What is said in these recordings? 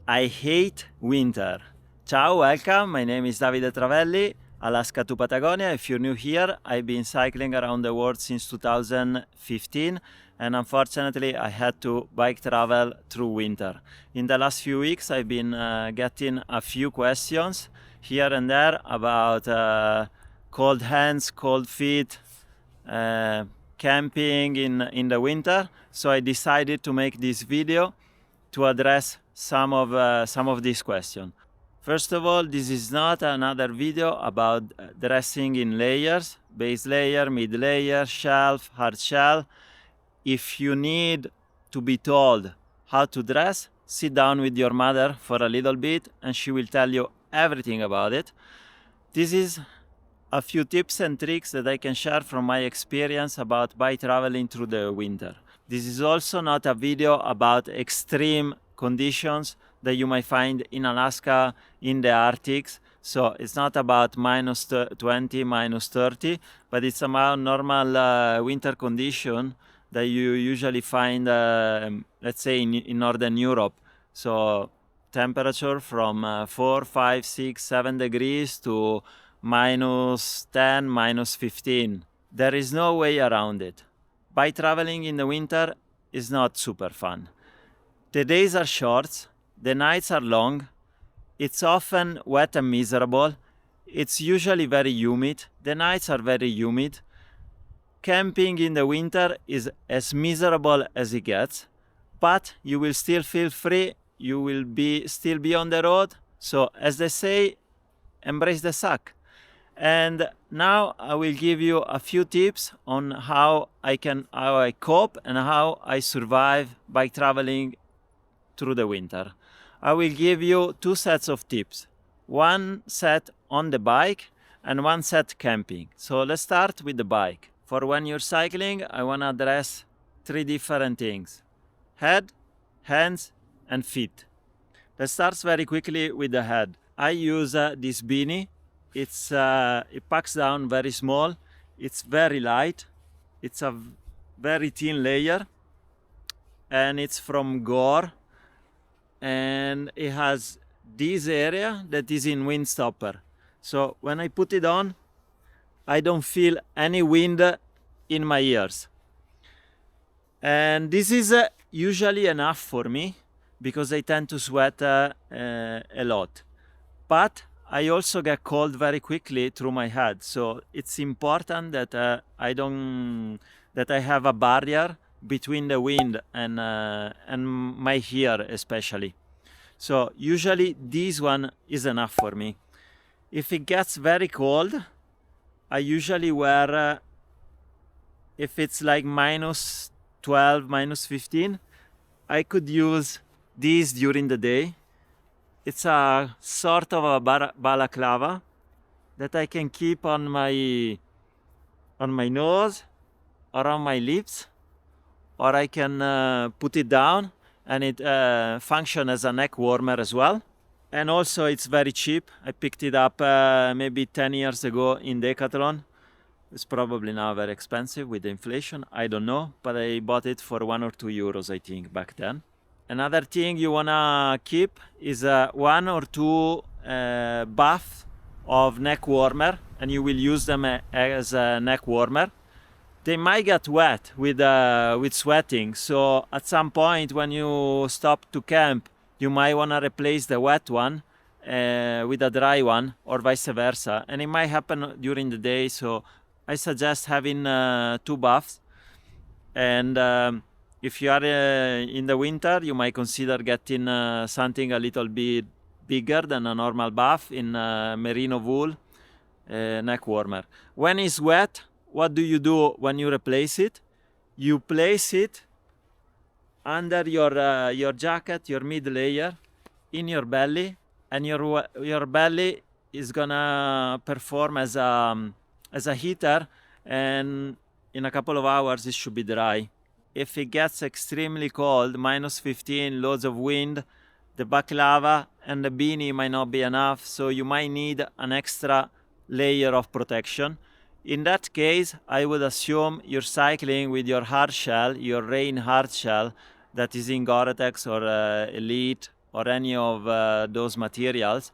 I hate winter. Ciao, welcome. My name is Davide Travelli, Alaska to Patagonia. If you're new here, I've been cycling around the world since 2015, and unfortunately, I had to bike travel through winter. In the last few weeks, I've been getting a few questions here and there about cold hands, cold feet, camping in the winter. So I decided to make this video to address some of these questions. First of all, this is not another video about dressing in layers, base layer, mid layer, shelf, hard shell. If you need to be told how to dress, sit down with your mother for a little bit and she will tell you everything about it. This is a few tips and tricks that I can share from my experience about bike traveling through the winter. This is also not a video about extreme conditions that you might find in Alaska, in the Arctics. So it's not about minus 20, minus 30, but it's about normal winter condition that you usually find, let's say, in Northern Europe. So temperature from 4, 5, 6, 7 degrees to minus 10, minus 15. There is no way around it. Bike traveling in the winter is not super fun. The days are short, the nights are long, it's often wet and miserable, it's usually very humid, the nights are very humid. Camping in the winter is as miserable as it gets, but you will still feel free, you will still be on the road. So as they say, embrace the suck. And now I will give you a few tips on how I cope and how I survive bike traveling through the winter. I will give you 2 sets of tips. One set on the bike and one set camping. So let's start with the bike. For when you're cycling, I want to address 3 different things: head, hands, and feet. Let's start very quickly with the head. I use this beanie. It packs down very small, it's very light, it's a very thin layer, and it's from Gore, and it has this area that is in wind stopper. So when I put it on, I don't feel any wind in my ears. And this is usually enough for me because I tend to sweat a lot. But I also get cold very quickly through my head, so it's important that I have a barrier between the wind and my ear especially. So usually this one is enough for me. If it gets very cold, I usually wear, if it's like minus 12, minus 15, I could use these during the day. It's a sort of a balaclava that I can keep on my nose or on my lips, or I can put it down and it functions as a neck warmer as well. And also it's very cheap. I picked it up maybe 10 years ago in Decathlon. It's probably now very expensive with the inflation, I don't know, but I bought it for 1 or 2 euros I think back then. Another thing you wanna keep is 1 or 2 baths of neck warmer, and you will use them as a neck warmer. They might get wet with sweating, so at some point when you stop to camp, you might wanna replace the wet one with a dry one, or vice versa, and it might happen during the day. So I suggest having 2 baths. And if you are in the winter, you might consider getting something a little bit bigger than a normal bath in merino wool neck warmer. When it's wet, what do you do when you replace it? You place it under your jacket, your mid layer, in your belly, and your belly is gonna perform as a heater, and in a couple of hours it should be dry. If it gets extremely cold, minus 15, loads of wind, the baklava and the beanie might not be enough, so you might need an extra layer of protection. In that case, I would assume you're cycling with your hard shell, your rain hard shell, that is in Gore-Tex or Elite or any of those materials,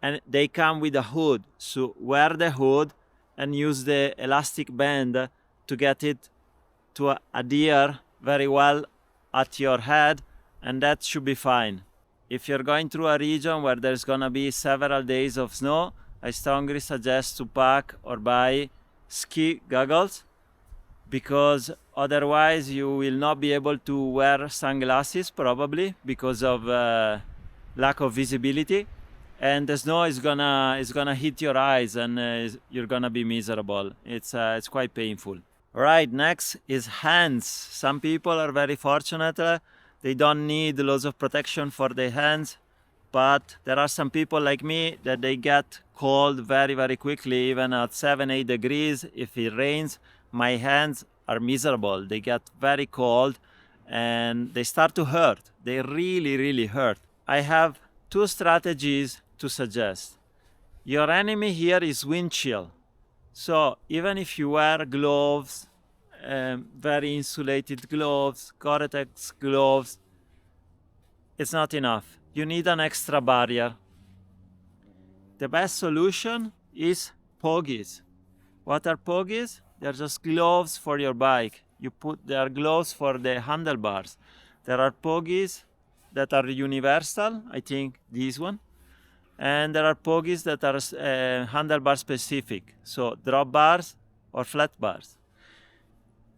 and they come with a hood. So wear the hood and use the elastic band to get it to adhere very well at your head, and that should be fine. If you're going through a region where there's gonna be several days of snow, I strongly suggest to pack or buy ski goggles, because otherwise you will not be able to wear sunglasses probably because of lack of visibility, and the snow is gonna hit your eyes, and you're gonna be miserable. It's quite painful. Right, next is hands. Some people are very fortunate, they don't need loads of protection for their hands, but there are some people like me that they get cold very, very quickly. Even at 7-8 degrees, if it rains, my hands are miserable. They get very cold and they start to hurt. They really, really hurt. I have two strategies to suggest. Your enemy here is wind chill. So even if you wear gloves, very insulated gloves, Gore-Tex gloves, it's not enough. You need an extra barrier. The best solution is pogies. What are pogies? They're just gloves for your bike. There are gloves for the handlebars. There are pogies that are universal, I think this one. And there are pogies that are handlebar specific, so drop bars or flat bars.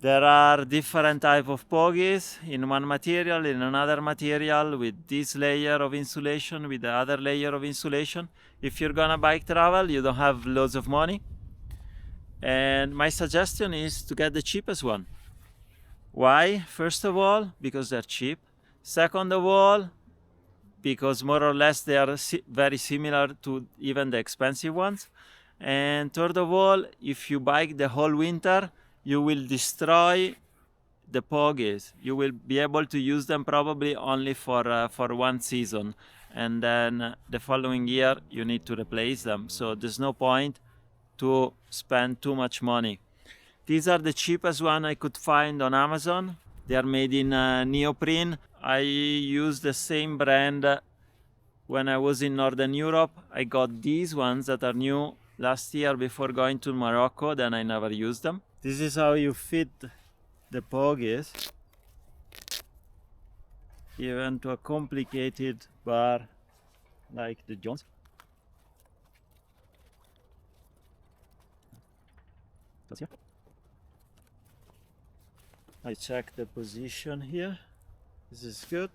There are different types of pogies in one material, in another material, with this layer of insulation, with the other layer of insulation. If you're gonna bike travel, you don't have loads of money, and my suggestion is to get the cheapest one. Why? First of all, because they're cheap. Second of all, because more or less they are very similar to even the expensive ones. And third of all, if you bike the whole winter, you will destroy the pogies. You will be able to use them probably only for one season, and then the following year you need to replace them. So there's no point to spend too much money. These are the cheapest one I could find on Amazon. They are made in neoprene. I use the same brand when I was in Northern Europe. I got these ones that are new last year before going to Morocco, then I never used them. This is how you fit the pogies even to a complicated bar like the Jones. I check the position here. This is good.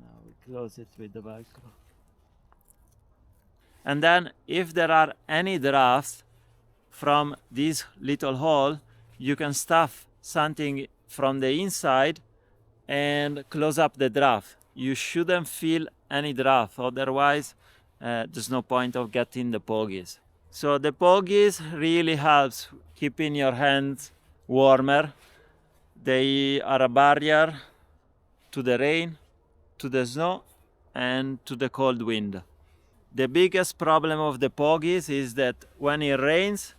Now we close it with the Velcro. And then if there are any drafts from this little hole, you can stuff something from the inside and close up the draft. You shouldn't feel any draft, otherwise there's no point of getting the pogies. So the pogies really helps keeping your hands warmer. They are a barrier to the rain, to the snow, and to the cold wind. The biggest problem of the pogies is that when it rains,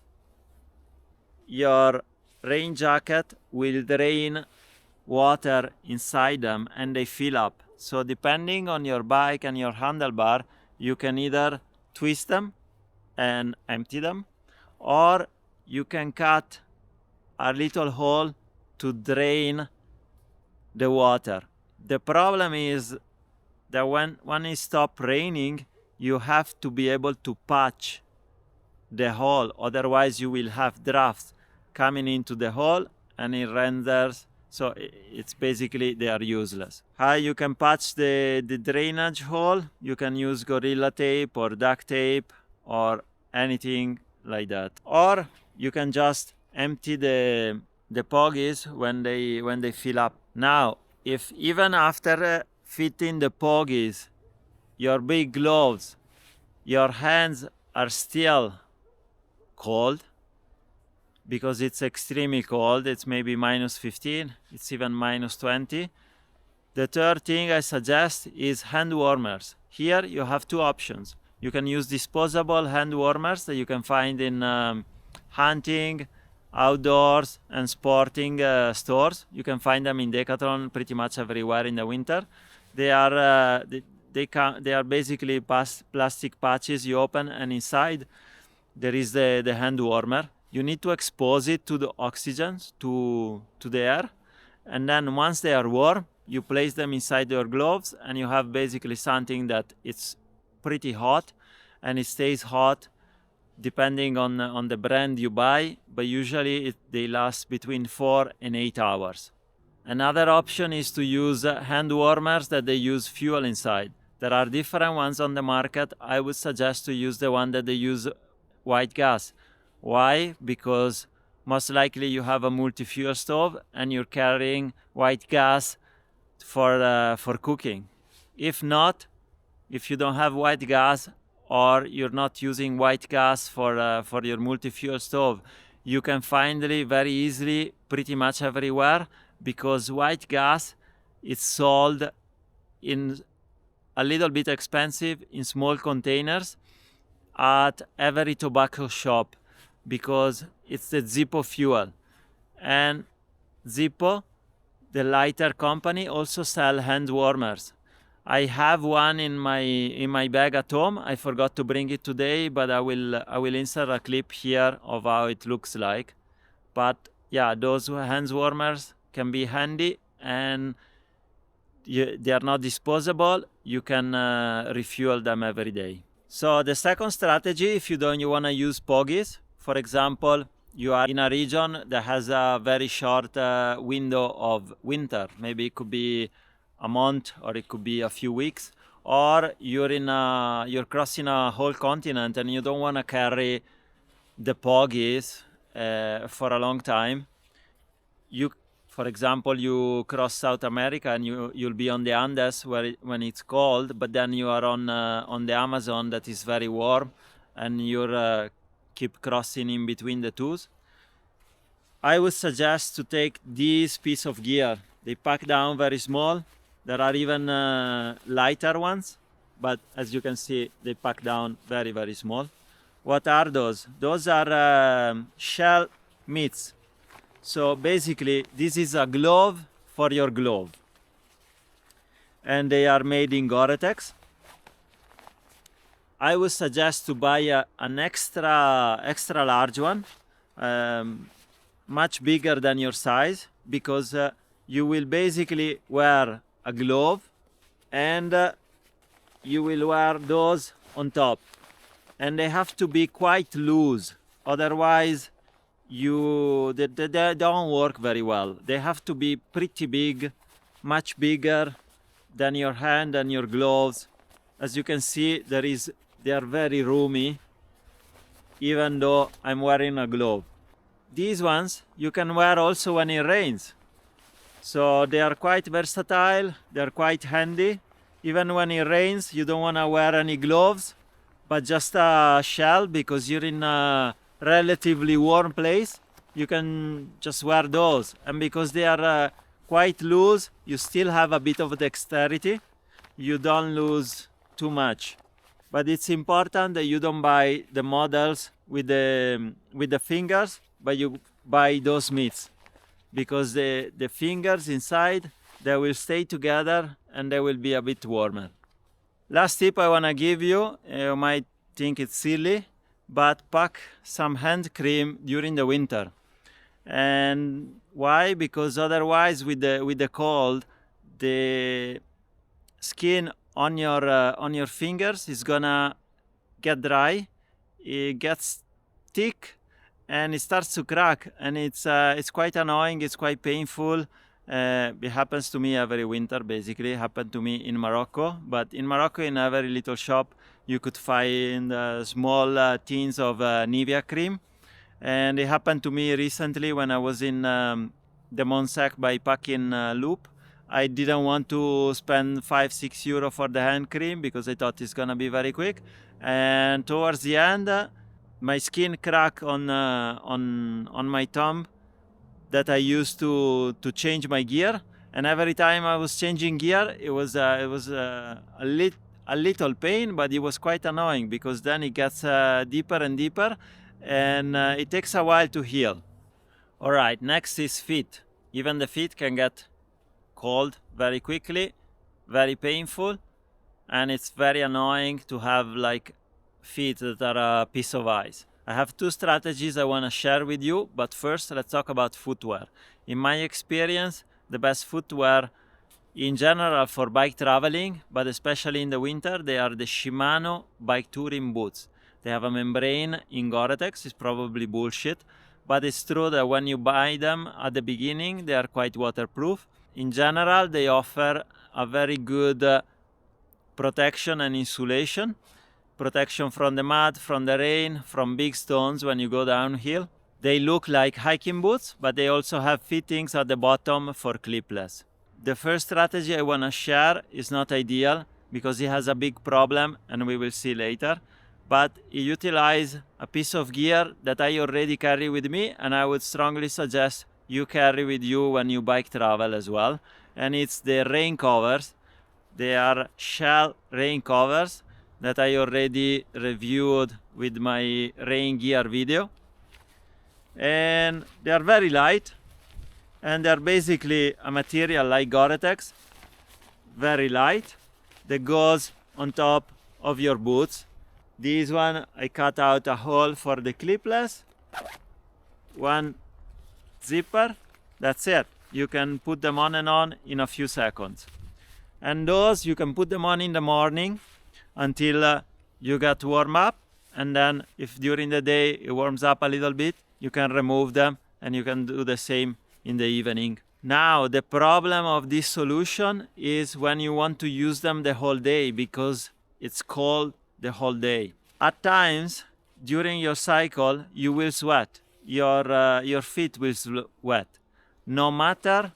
your rain jacket will drain water inside them and they fill up. So depending on your bike and your handlebar, you can either twist them and empty them, or you can cut a little hole to drain the water. The problem is that when it stops raining, you have to be able to patch the hole, otherwise you will have drafts coming into the hole and it renders, so it's basically they are useless. How you can patch the drainage hole? You can use Gorilla Tape or duct tape or anything like that, or you can just empty the pogies when they fill up. Now, if even after fitting the pogies, your big gloves, your hands are still cold, because it's extremely cold, it's maybe minus 15, it's even minus 20. The third thing I suggest is hand warmers. Here you have two options. You can use disposable hand warmers that you can find in hunting outdoors and sporting stores. You can find them in Decathlon pretty much everywhere in the winter. They are they are basically plastic patches you open, and inside there is the hand warmer. You need to expose it to the oxygen, to the air, and then once they are warm, you place them inside your gloves, and you have basically something that it's pretty hot, and it stays hot depending on the brand you buy, but usually they last between 4 and 8 hours. Another option is to use hand warmers that they use fuel inside. There are different ones on the market. I would suggest to use the one that they use white gas. Why? Because most likely you have a multi-fuel stove and you're carrying white gas for cooking. If not, if you don't have white gas, or you're not using white gas for your multi-fuel stove, you can find it very easily pretty much everywhere, because white gas is sold in a little bit expensive in small containers at every tobacco shop, because it's the Zippo fuel. And Zippo, the lighter company, also sell hand warmers. I have one in my bag at home. I forgot to bring it today, but I will insert a clip here of how it looks like. But yeah, those hand warmers can be handy, and they are not disposable. You can refuel them every day. So the second strategy, if you want to use pogies, for example, you are in a region that has a very short window of winter. Maybe it could be a month, or it could be a few weeks, or you're crossing a whole continent and you don't want to carry the pogies for a long time. For example, you cross South America and you'll be on the Andes when it's cold, but then you are on the Amazon that is very warm, and you're keep crossing in between the two. I would suggest to take this piece of gear. They pack down very small. There are even lighter ones, but as you can see, they pack down very, very small. What are those? Those are shell mitts. So basically, this is a glove for your glove. And they are made in Gore-Tex. I would suggest to buy an extra large one, much bigger than your size, because you will basically wear a glove, and you will wear those on top, and they have to be quite loose, otherwise they don't work very well. They have to be pretty big, much bigger than your hand and your gloves. As you can see, they are very roomy, even though I'm wearing a glove. These ones you can wear also when it rains. So they are quite versatile, they are quite handy. Even when it rains, you don't want to wear any gloves, but just a shell, because you're in a relatively warm place. You can just wear those. And because they are quite loose, you still have a bit of dexterity. You don't lose too much. But it's important that you don't buy the models with the fingers, but you buy those mitts, because the fingers inside, they will stay together and they will be a bit warmer. Last tip I want to give you, you might think it's silly, but pack some hand cream during the winter. And why? Because otherwise with the cold, the skin on your fingers is gonna get dry, it gets thick, and it starts to crack, and it's quite annoying, it's quite painful. It happens to me every winter, basically. It happened to me in Morocco, but in Morocco, in a very little shop, you could find small tins of Nivea cream. And it happened to me recently when I was in the Montsec bikepacking loop. I didn't want to spend 5-6 euro for the hand cream, because I thought it's gonna be very quick. And towards the end, my skin cracked on my thumb that I used to change my gear. And every time I was changing gear, it was a little pain, but it was quite annoying, because then it gets deeper and deeper, and it takes a while to heal. All right, next is feet. Even the feet can get cold very quickly, very painful, and it's very annoying to have like feet that are a piece of ice. I have two strategies I want to share with you, but first let's talk about footwear. In my experience, the best footwear in general for bike traveling, but especially in the winter, they are the Shimano bike touring boots. They have a membrane in Gore-Tex. It's probably bullshit, but it's true that when you buy them at the beginning, they are quite waterproof. In general, they offer a very good protection and insulation. Protection from the mud, from the rain, from big stones when you go downhill. They look like hiking boots, but they also have fittings at the bottom for clipless. The first strategy I want to share is not ideal because it has a big problem, and we will see later. But it utilizes a piece of gear that I already carry with me, and I would strongly suggest you carry with you when you bike travel as well. And it's the rain covers. They are shell rain covers that I already reviewed with my rain gear video. And they are very light, and they're basically a material like Gore-Tex, very light, that goes on top of your boots. This one, I cut out a hole for the clipless, one zipper, that's it. You can put them on and on in a few seconds. And those, you can put them on in the morning until you get warm up, and then if during the day it warms up a little bit, you can remove them and you can do the same in the evening. Now, the problem of this solution is when you want to use them the whole day because it's cold the whole day. At times, during your cycle, you will sweat. Your feet will sweat. No matter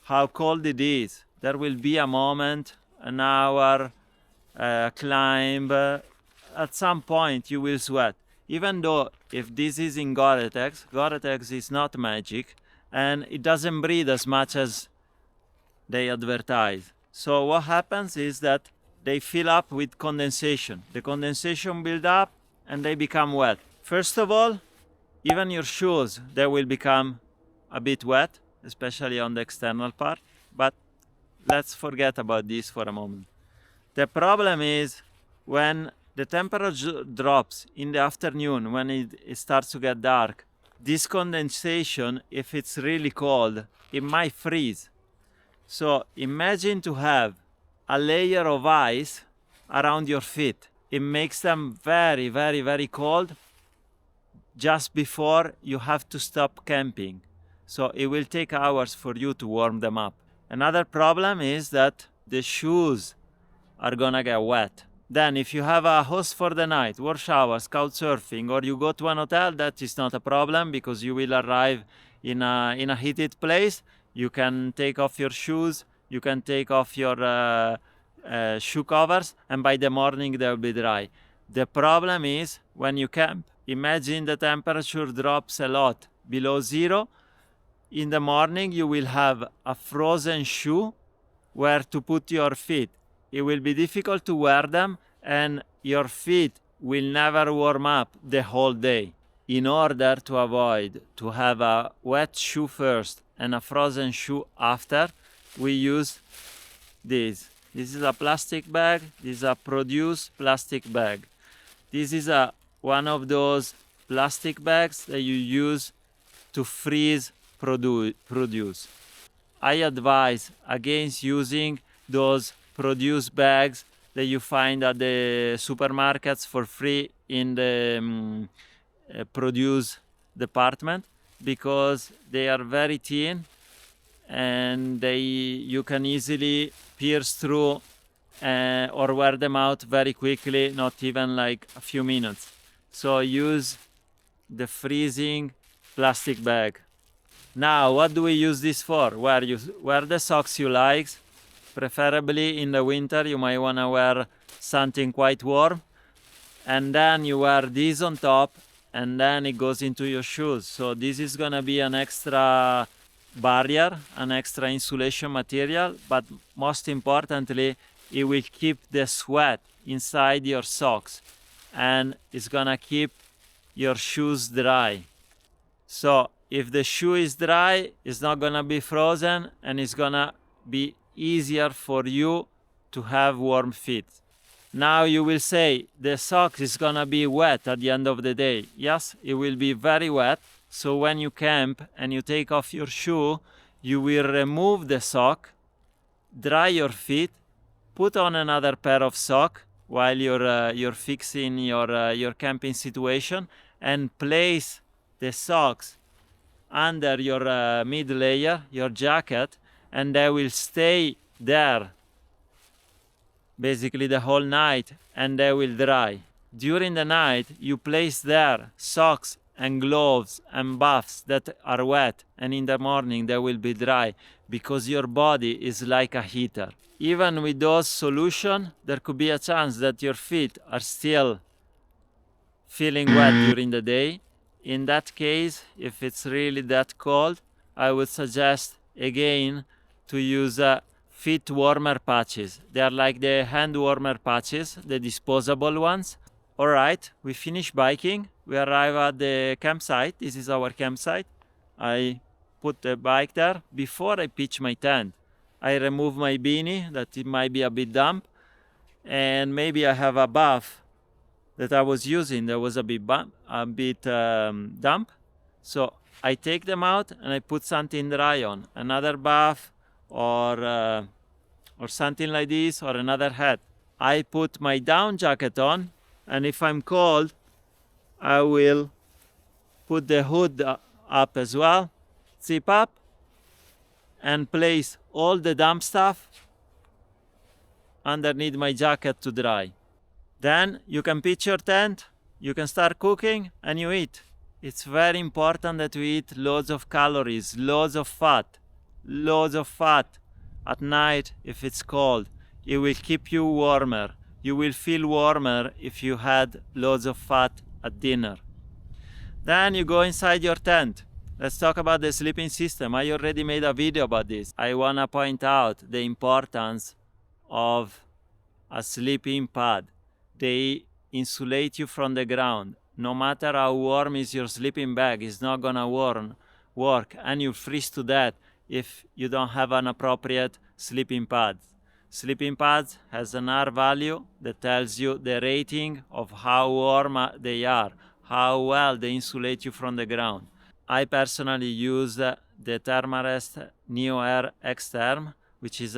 how cold it is, there will be a moment, an hour, climb. At some point, you will sweat. Even though if this is in Gore-Tex, Gore-Tex is not magic, and it doesn't breathe as much as they advertise. So what happens is that they fill up with condensation. The condensation build up and they become wet. First of all, even your shoes, they will become a bit wet, especially on the external part. But let's forget about this for a moment. The problem is when the temperature drops in the afternoon, when it starts to get dark, this condensation, if it's really cold, it might freeze. So imagine to have a layer of ice around your feet. It makes them very, very, very cold just before you have to stop camping. So it will take hours for you to warm them up. Another problem is that the shoes are gonna get wet. Then if you have a host for the night, war showers, couch surfing, or you go to an hotel, that is not a problem because you will arrive in a heated place. You can take off your shoes, you can take off your shoe covers, and by the morning they'll be dry. The problem is when you camp, imagine the temperature drops a lot below zero. In the morning you will have a frozen shoe where to put your feet. It will be difficult to wear them, and your feet will never warm up the whole day. In order to avoid to have a wet shoe first and a frozen shoe after, we use this. This is a plastic bag. This is a Produce plastic bag. This is one of those plastic bags that you use to freeze produce. I advise against using those Produce bags that you find at the supermarkets for free in the produce department because they are very thin and you can easily pierce through or wear them out very quickly, not even like a few minutes. So use the freezing plastic bag. Now, what do we use this for? Wear the socks you like. Preferably in the winter, you might want to wear something quite warm. And then you wear this on top, and then it goes into your shoes. So this is going to be an extra barrier, an extra insulation material. But most importantly, it will keep the sweat inside your socks. And it's going to keep your shoes dry. So if the shoe is dry, it's not gonna be frozen, and it's gonna be easier for you to have warm feet. Now you will say the socks is gonna be wet at the end of the day. Yes, it will be very wet. So when you camp and you take off your shoe, you will remove the sock, dry your feet, put on another pair of socks while you're fixing your camping situation, and place the socks under your mid layer, your jacket, and they will stay there basically the whole night, and they will dry. During the night, you place there socks and gloves and buffs that are wet, and in the morning they will be dry, because your body is like a heater. Even with those solutions, there could be a chance that your feet are still feeling wet during the day. In that case, if it's really that cold, I would suggest again to use feet warmer patches. They are like the hand warmer patches, the disposable ones. Alright, we finish biking. We arrive at the campsite. This is our campsite. I put the bike there. Before I pitch my tent, I remove my beanie, that it might be a bit damp, and maybe I have a buff that I was using that was a bit damp. So I take them out and I put something dry on, another buff or something like this, or another hat. I put my down jacket on, and if I'm cold, I will put the hood up as well, zip up, and place all the damp stuff underneath my jacket to dry. Then you can pitch your tent, you can start cooking, and you eat. It's very important that we eat loads of calories, loads of fat at night if it's cold. It will keep you warmer. You will feel warmer if you had loads of fat at dinner. Then you go inside your tent. Let's talk about the sleeping system. I already made a video about this. I want to point out the importance of a sleeping pad. They insulate you from the ground. No matter how warm is your sleeping bag, it's not gonna work, and you freeze to death if you don't have an appropriate sleeping pad. Sleeping pads has an R value that tells you the rating of how warm they are, how well they insulate you from the ground. I personally use the Thermarest Neo Air X-Term, which is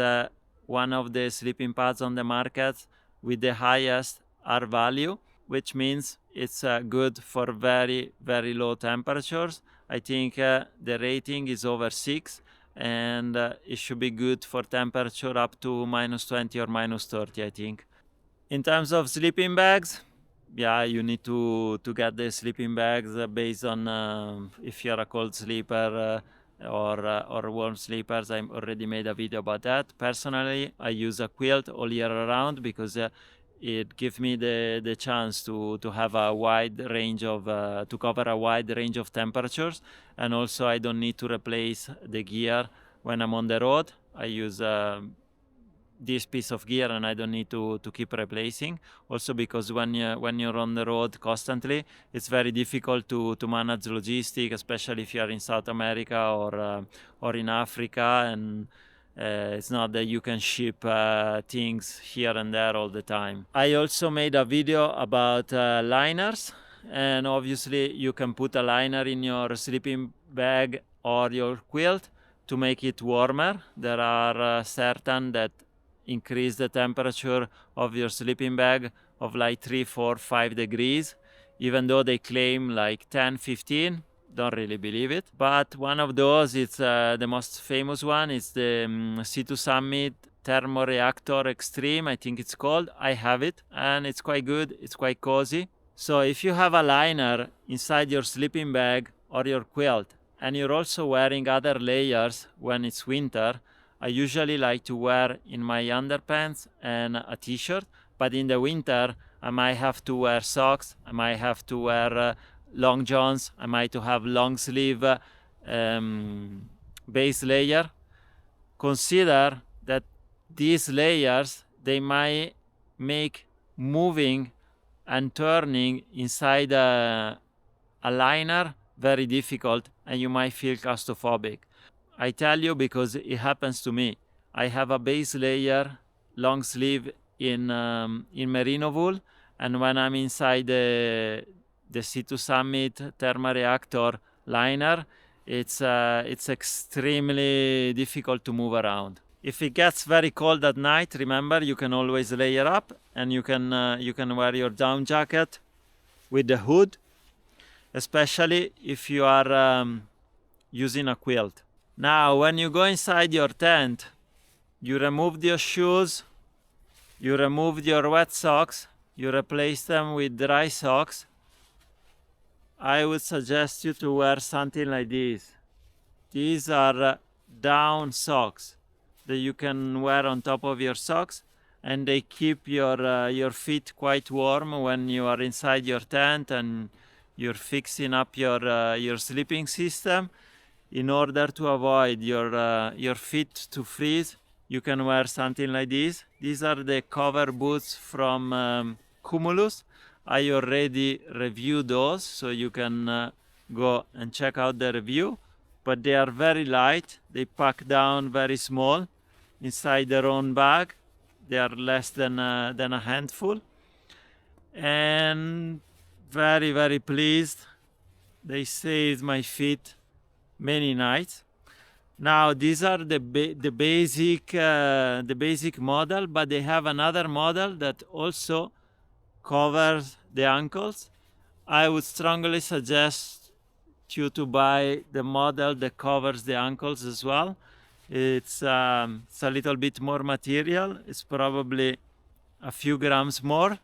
one of the sleeping pads on the market with the highest R value, which means it's good for very, very low temperatures. I think the rating is over 6, and it should be good for temperature up to -20 or -30, I think. In terms of sleeping bags, yeah, you need to get the sleeping bags based on if you're a cold sleeper or warm sleepers. I already made a video about that. Personally, I use a quilt all year around because it gives me the chance to have a wide range of to cover a wide range of temperatures, and also I don't need to replace the gear when I'm on the road. I use this piece of gear and I don't need to keep replacing. Also because when you're on the road constantly, it's very difficult to manage logistics, especially if you are in South America or in Africa, and it's not that you can ship things here and there all the time. I also made a video about liners, and obviously you can put a liner in your sleeping bag or your quilt to make it warmer. There are certain that increase the temperature of your sleeping bag of like 3, 4, 5 degrees, even though they claim like 10, 15. Don't really believe it, but one of those, it's the most famous one, is the C2 Summit Thermoreactor Extreme, I think it's called. I have it and it's quite good, it's quite cozy. So if you have a liner inside your sleeping bag or your quilt, and you're also wearing other layers when it's winter, I usually like to wear in my underpants and a t-shirt, but in the winter I might have to wear socks, I might have to wear long johns, I might have long sleeve base layer. Consider that these layers, they might make moving and turning inside a liner very difficult and you might feel claustrophobic. I tell you because it happens to me. I have a base layer, long sleeve in merino wool, and when I'm inside the C2 Summit thermoreactor liner, it's extremely difficult to move around. If it gets very cold at night, remember you can always layer up, and you can wear your down jacket with the hood, especially if you are using a quilt. Now, when you go inside your tent, you remove your shoes, you remove your wet socks, you replace them with dry socks. I would suggest you to wear something like this. These are down socks that you can wear on top of your socks, and they keep your feet quite warm when you are inside your tent and you're fixing up your sleeping system. In order to avoid your feet to freeze, you can wear something like this. These are the cover boots from Cumulus. I already reviewed those, so you can go and check out the review. But they are very light. They pack down very small inside their own bag. They are less than a handful. And very, very pleased. They saved my feet many nights. Now these are the basic model, but they have another model that also covers the ankles. I would strongly suggest you to buy the model that covers the ankles as well. It's a little bit more material. It's probably a few grams more,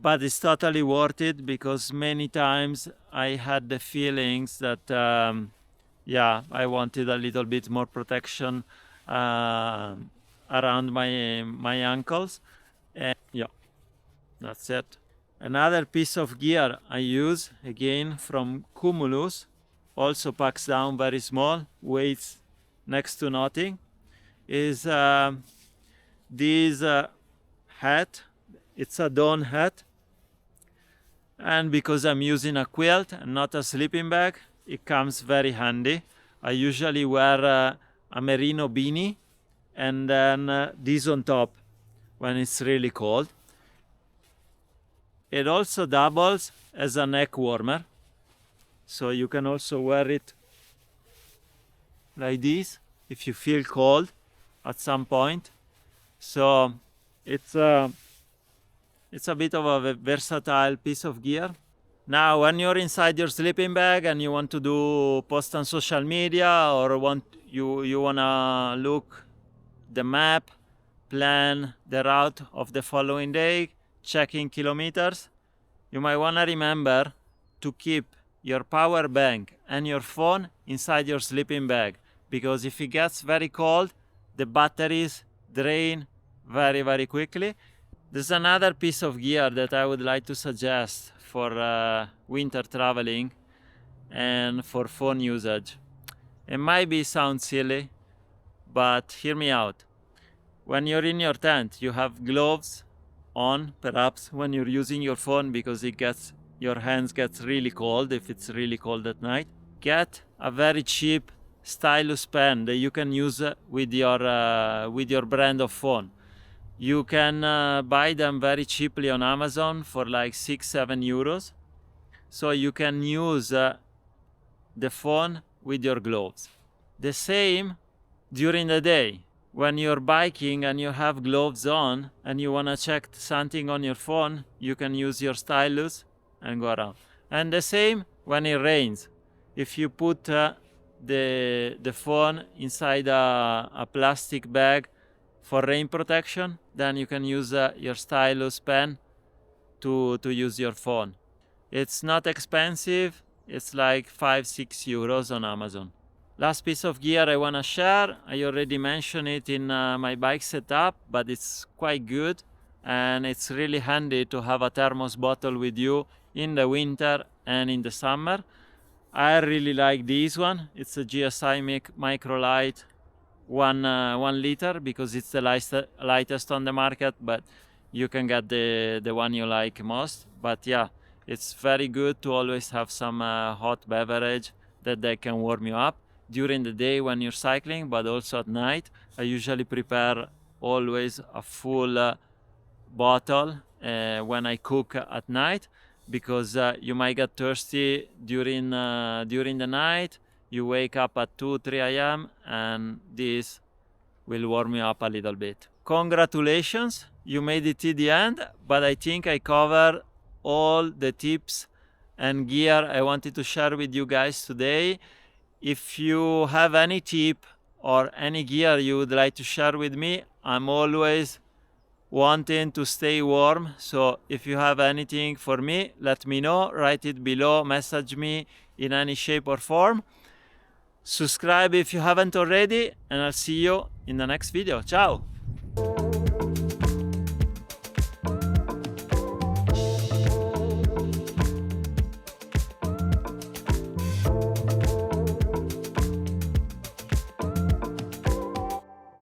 but it's totally worth it, because many times I had the feelings that I wanted a little bit more protection around my ankles. And yeah, that's it. Another piece of gear I use, again from Cumulus, also packs down very small, weighs next to nothing, is this hat. It's a dawn hat, and because I'm using a quilt and not a sleeping bag, it comes very handy. I usually wear a merino beanie and then this on top when it's really cold. It also doubles as a neck warmer, so you can also wear it like this if you feel cold at some point. So it's a bit of a versatile piece of gear. Now, when you're inside your sleeping bag and you want to do post on social media, or you wanna look the map, plan the route of the following day, checking kilometers, you might wanna remember to keep your power bank and your phone inside your sleeping bag, because if it gets very cold, the batteries drain very, very quickly. There's another piece of gear that I would like to suggest for winter traveling and for phone usage. It might sound silly, but hear me out. When you're in your tent, you have gloves on, perhaps when you're using your phone, because your hands get really cold if it's really cold at night. Get a very cheap stylus pen that you can use with your brand of phone. You can buy them very cheaply on Amazon for like 6-7 euros. So you can use the phone with your gloves. The same during the day. When you're biking and you have gloves on and you want to check something on your phone, you can use your stylus and go around. And the same when it rains. If you put the phone inside a plastic bag for rain protection, then you can use your stylus pen to use your phone. It's not expensive. It's like 5-6 euros on Amazon. Last piece of gear I want to share. I already mentioned it in my bike setup, but it's quite good, and it's really handy to have a thermos bottle with you in the winter and in the summer. I really like this one. It's a GSI Microlight 1 liter, because it's the lightest on the market, but you can get the one you like most. But yeah, It's very good to always have some hot beverage that they can warm you up during the day when you're cycling, but also at night. I usually prepare always a full bottle when I cook at night, because you might get thirsty during the night. You wake up at 2-3 a.m. and this will warm you up a little bit. Congratulations, you made it to the end, but I think I covered all the tips and gear I wanted to share with you guys today. If you have any tip or any gear you would like to share with me, I'm always wanting to stay warm. So if you have anything for me, let me know, write it below, message me in any shape or form. Subscribe if you haven't already, and I'll see you in the next video. Ciao!